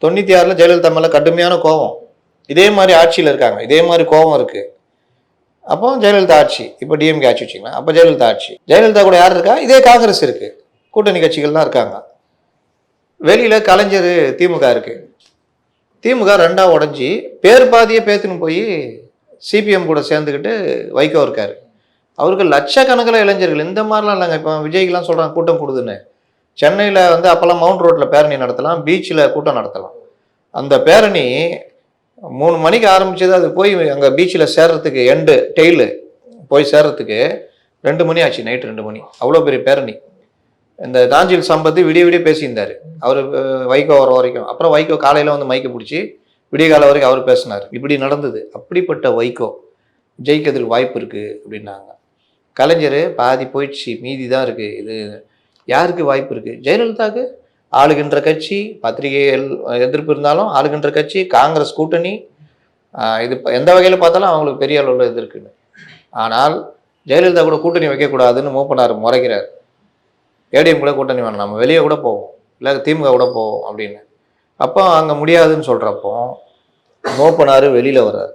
96ல் ஜெயலலிதா மேலே கடுமையான கோபம். இதே மாதிரி ஆட்சியில் இருக்காங்க, இதே மாதிரி கோபம் இருக்குது. அப்போ ஜெயலலிதா ஆட்சி, இப்போ டிஎம்கே ஆட்சி வச்சிங்களா, அப்போ ஜெயலலிதா ஆட்சி. ஜெயலலிதா கூட யார் இருக்கா? இதே காங்கிரஸ் இருக்குது, கூட்டணி கட்சிகள் தான் இருக்காங்க. வெளியில் கலைஞர் திமுக இருக்குது. திமுக ரெண்டாக உடஞ்சி பேர் பாதியே பேத்துன்னு போய் சிபிஎம் கூட சேர்ந்துக்கிட்டு வைகோ இருக்கார். அவருக்கு லட்சக்கணக்கில் இளைஞர்கள், இந்த மாதிரிலாம் இல்லைங்க. இப்போ விஜய்க்கெலாம் சொல்கிறாங்க கூட்டம் கொடுதுன்னு. சென்னையில் அப்போல்லாம் மவுண்ட் ரோட்டில் பேரணி நடத்தலாம், பீச்சில் கூட்டம் நடத்தலாம். அந்த பேரணி 3 மணிக்கு ஆரம்பிச்சது, அது போய் அங்கே பீச்சில் சேர்றதுக்கு டெய்லு போய் சேர்றதுக்கு 2 மணி ஆச்சு, நைட்டு 2 மணி. அவ்வளோ பெரிய பேரணி. இந்த தாஞ்சில் சம்பத்து விடிய விடிய பேசியிருந்தார் அவர் வைகோ வர வரைக்கும். அப்புறம் வைகோ காலையில் வந்து மைக்கை பிடிச்சி விடிய காலம் வரைக்கும் அவர் பேசினார். இப்படி நடந்தது. அப்படிப்பட்ட வைகோ ஜெயிக்கிறதுக்கு வாய்ப்பு இருக்குது அப்படின்னாங்க. கலைஞர் பாதி போயிடுச்சு, மீதி தான் இருக்குது. இது யாருக்கு வாய்ப்பு இருக்குது? ஜெயலலிதாவுக்கு. ஆளுகின்ற கட்சி, பத்திரிகைகள் எதிர்ப்பு இருந்தாலும் ஆளுகின்ற கட்சி, காங்கிரஸ் கூட்டணி, இது எந்த வகையில் பார்த்தாலும் அவங்களுக்கு பெரிய அளவில் இது இருக்குன்னு. ஆனால் ஜெயலலிதா கூட கூட்டணி வைக்கக்கூடாதுன்னு மூப்பனார் முறைக்கிறார். ஏடிஎம் கூட கூட்டணி வேணும், நம்ம வெளியே கூட போவோம், இல்லை திமுக கூட போவோம் அப்படின்னு. அப்போ அங்கே முடியாதுன்னு சொல்கிறப்போ மூப்பனார் வெளியில் வர்றார்.